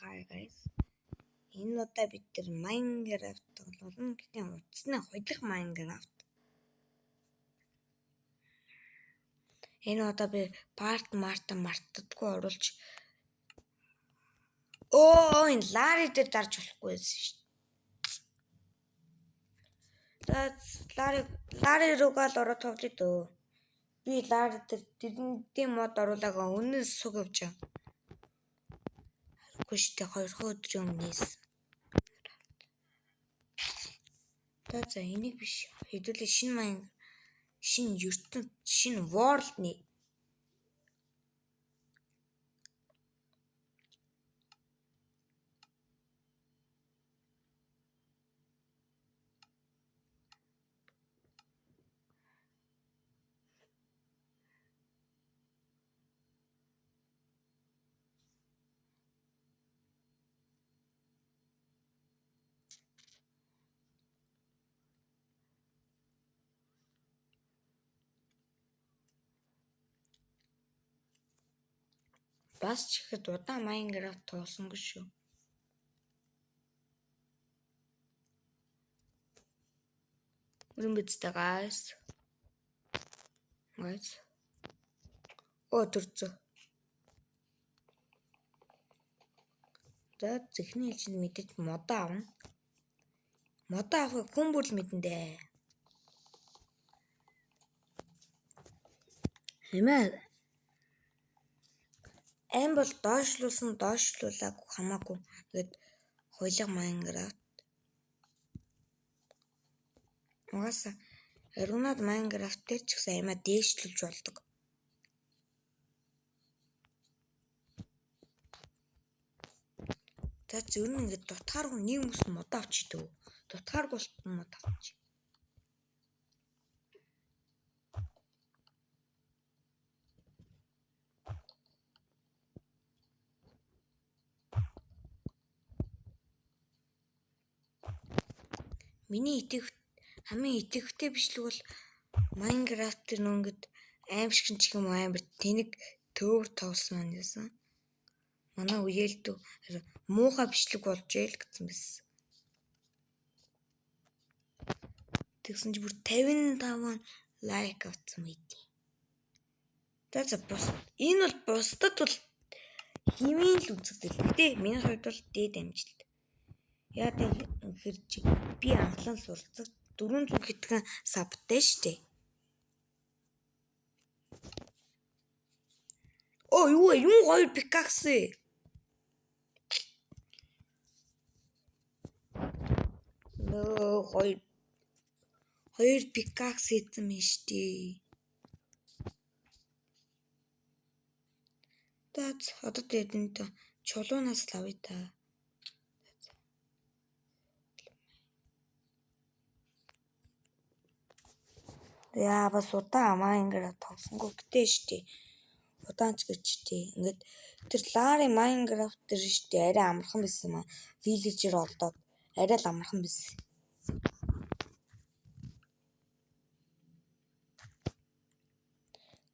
Hi guys. Энэ удаа бид тэр Minecraft тоглоно. Гэтэ утасны хоёрдох Minecraft. Энэ удаа би мартдаггүй оруулж энэ Лари дээр дарж болохгүй байсан шүү дээ. Лари руугаа л ороод тоглоё дөө. Би Лари дээр тэрний мод оруулаагаа өнөөс суг явж байгаа. Харахгүй шүү дээ 2 өдрийн өмнөөс. За энийг биш хэдүүлээ шинэ ертөнд шинэ world-ны бас ч ихэд удаан Minecraft тоосонгүй шүү. Үрэмбэцтэй guys. Төрцөө. За зэхний хэлжинд мэдээж модоо авна. Модоо авахыг хүн бүр л мэдэн дээ. Хэмээ. Ам бол доошлуулаагүй хамаагүй. Тэгэд хойлоо Minecraft. Угаасаа Аргунад Minecraft дээр ч гэсэн амиа дээшлүүлж болдог. За зөв нь ингээд дутгааргүй нэг хүмүүс мод авчий дөө. Дутгааргүй мод авчий. Миний хамгийн итгэвчтэй бичлэг бол Minecraft тэр нөнгөд аимшигч юм амар тэнэг төвөр тоосон маань байсан. Манай үеэлдүү муухай бичлэг болж ээл гэсэн байсан. Тэгсэн чи бүр 55 лайк авсан мэд. За бус. Энэ бол бусдад бол химийн л үзэгдэл. Гэтэ миний хувьд бол дээд амжилт. Яа тэгэхээр чи би анхлан суралцах 400 хэдхэн сабтай штэ. Юу хоёр пикакс. Хоёр пикакс хийсэн юм штэ. Одоо тэгээд чулуунаас л авъя та. Яа бас удаан Minecraft тоглосонгүй гэдэг штэ. Удаан ч гэж штэ. Ингээд тэр Лари Minecraft дээр штэ арай амархан байсан юм аа. Villager олдоод арай л амархан байсан.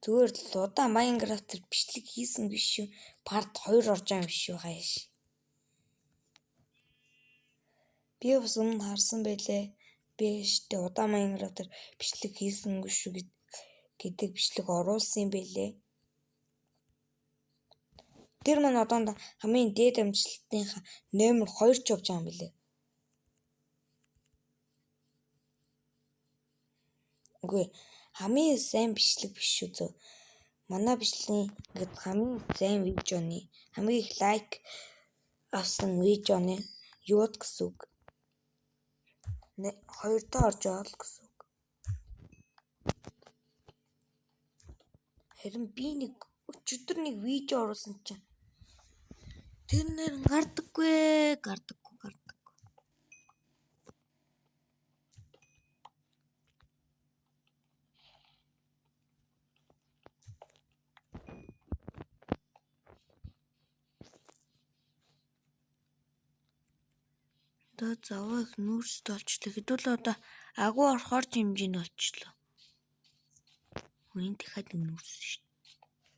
Зүгээр л удаан Minecraft дээр бичлэг хийсэн биш шүү. Part 2 орж байгаа юм шүү хааш. Би бас өмнө харсан байлээ. Би штэ удаан Minecraft дээр бичлэг хийсэнгүй шүү гэдэг бичлэг оруулсан юм байлээ. Тэр маань одоо хамгийн дээд амжилтынхаа номер 2 ч явж байгаа юм билээ. Үгүй хамгийн сайн бичлэг биш шүү зөө. Манай бичлэгийн ингээд хамгийн сайн видеоны хамгийн их лайк авсан видеоны юуд гэсэн үг. 2 доо орж байгаа л гэсэн үг. Харин би өчигдөр нэг видео оруулсан чинь тэр нэр гардаггүй. Заваа их нүүрс толчлоо. Хэдүүл одоо агуу орохоор хэмжээнд болчлоо. Үн дахиад нүүрс шүү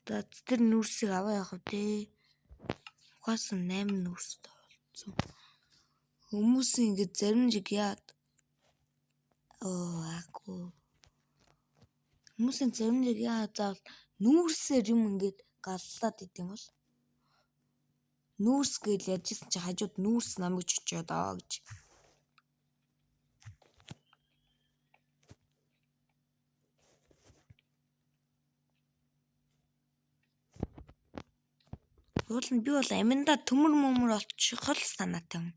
дээ. Тэр нүүрсийг аваа явах вэ? угаасан 8 нүүрстэй болсон. Хүмүүс ингэ зарим жиг яад хүмүүсийн зарим нэг заавал нүүрсээр юм ингээд галлаад идэм бол нүүрс гэж ярьжсэн чи хажууд нүүрс намайг чичээд гэж. Би бол аминда төмөр мөмөр олчих л санаатай юм.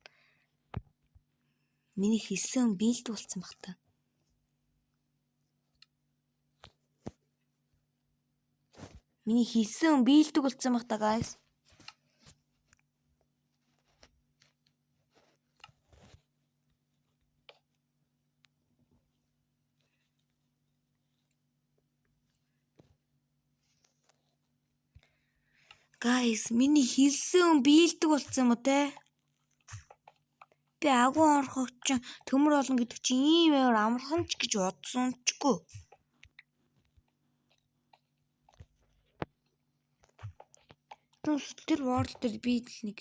Миний хийсэн биелд болсон баг та. Миний хийсэн биелдэг болсон баг та guys. Guys, миний хийсэн биелдэг болсон юм уу те? Би агуу орохог чинь төмөр олон гэдэг чинь ийм амар амархан ч гэж бодсон чгүй. Тэр world дээр би нэг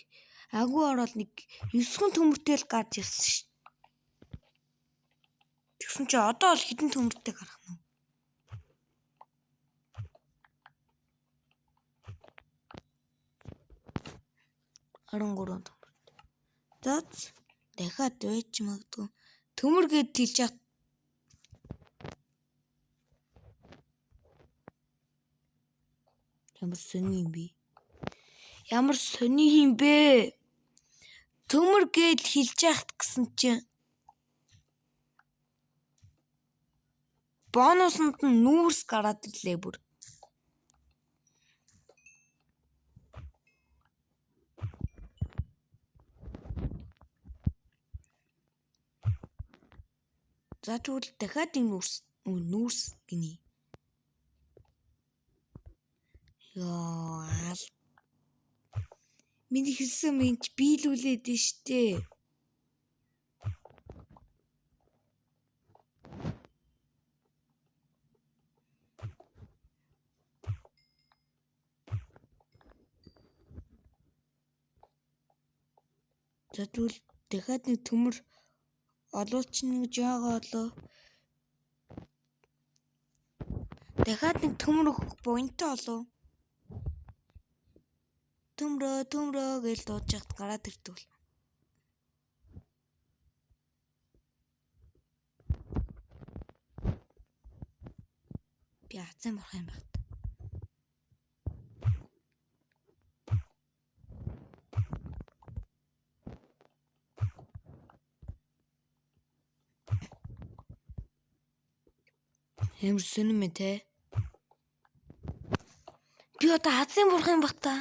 агуу ороод нэг 9 төмөртэй л гарч ирсэн ш. Тэгсэн чи одоо бол хэдэн төмөртэй гарах нь. 13 төмөр. Заац дахиад байж магадгүй. Төмөр гээд хэлж яах. Ямар сони юм бэ? Ямар сони юм бэ? Төмөр гээд хэлж яахт гэсэн чинь бонусанд нь нүүрс гараад ирлээ бүр. За тэгвэл дахиад нүүрс гинэ. Яа. Миний хэлсэн минь биелүүлээд штэ. За тэгвэл дахиад нэг төмөр олуулчихна гэж яагаа болоо. Дахиад нэг төмөр өгөх буянтай болов. Төмрөө гэж дуудаж хат гараад ирдэг. Би азан болох юм байна. Ямар сонирм те. Би одоо азан болох юм баг та.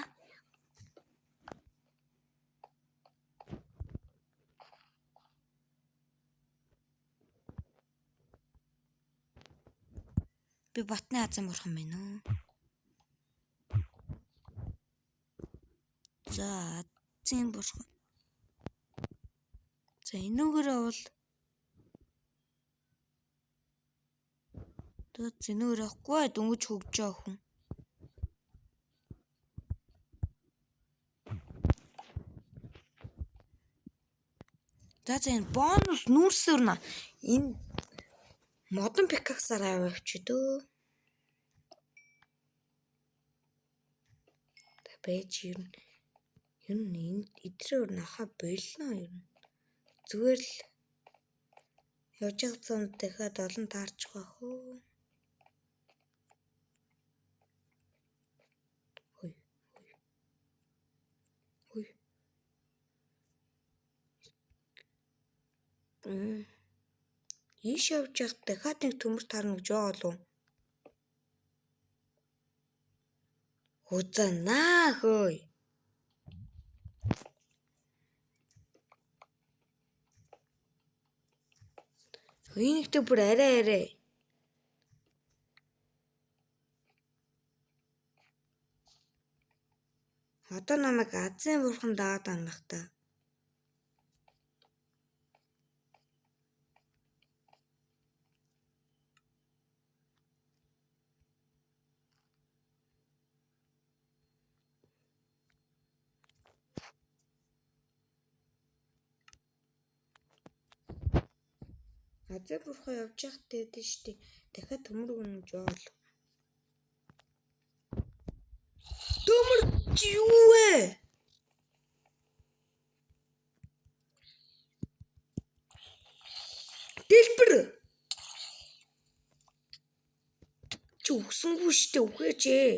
Би батны азан болох юм байна уу? За азан болох. За энүүгээрээ бол Тэд зэнүүр явахгүй дөнгөж хөгжөө охин. За энэ бонус нүүрсээр на энэ модон пикаксаар аваач дөө. Та байж ер нь идрээр наха болно ер нь. Зүгээр л явж байгаа цаанд дахиад олон таарчих واخ уу. Ийш явж явах дахиад нэг төмөр таарна гэж боолоо. Үзэнаа хөөе. Хийнэгтэй бүр арай. Одоо намайг азан бурхан даад анах та. Азар бурхан явж явах дээдэн штэ. Дахиад төмөр өгнөж явал. Төмөр юу вэ? Дэлбэр. Чи өгсөнгүй штэ, үхээч ээ.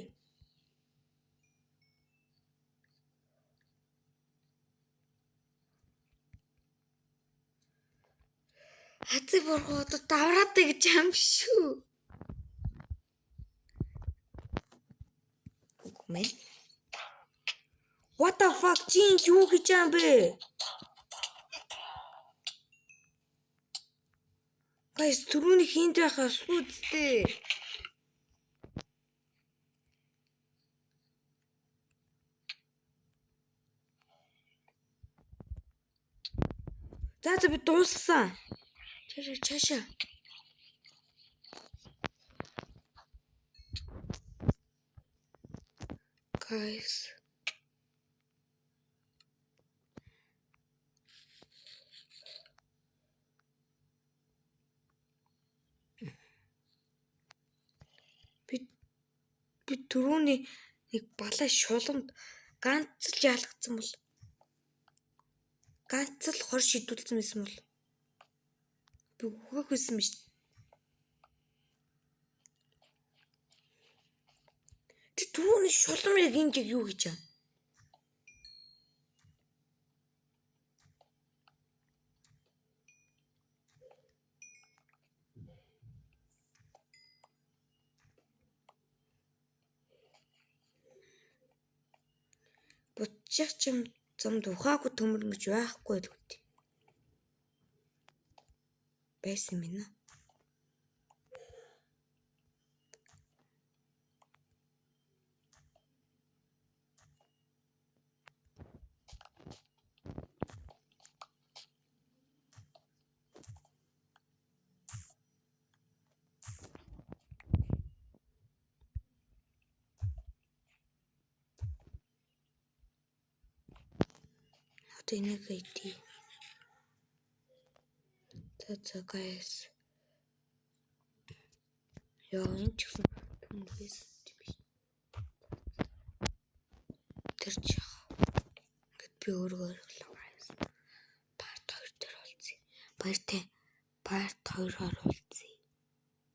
Азар бурхан одоо давраатай гэж юм шүү. Үгүй. What the fuck чи юу гэж юм бэ? Guys, түрүүний хийнд байхаа сүудтэй. За би дууссан. Чаша. Guys. Би түрүүний нэг балай шуламд ганц л яалгцсан бол. Ганц л хор шидүүлсэн байсан бол. Би үхэх байсан биш. Тэ түрүүний шуламыг энд юу гэж юм? Бутчих чим замд ухаагүй төмөр гэж байхгүй л үгүй. Байсан юм аа. Одоо энийг хийдий. За guys. Яа энэ ч гэсэн төмөр байсан биш. Тэр чих. Гэт би өөрөө guys. Part 2 дээр болцсон. Part 2-оор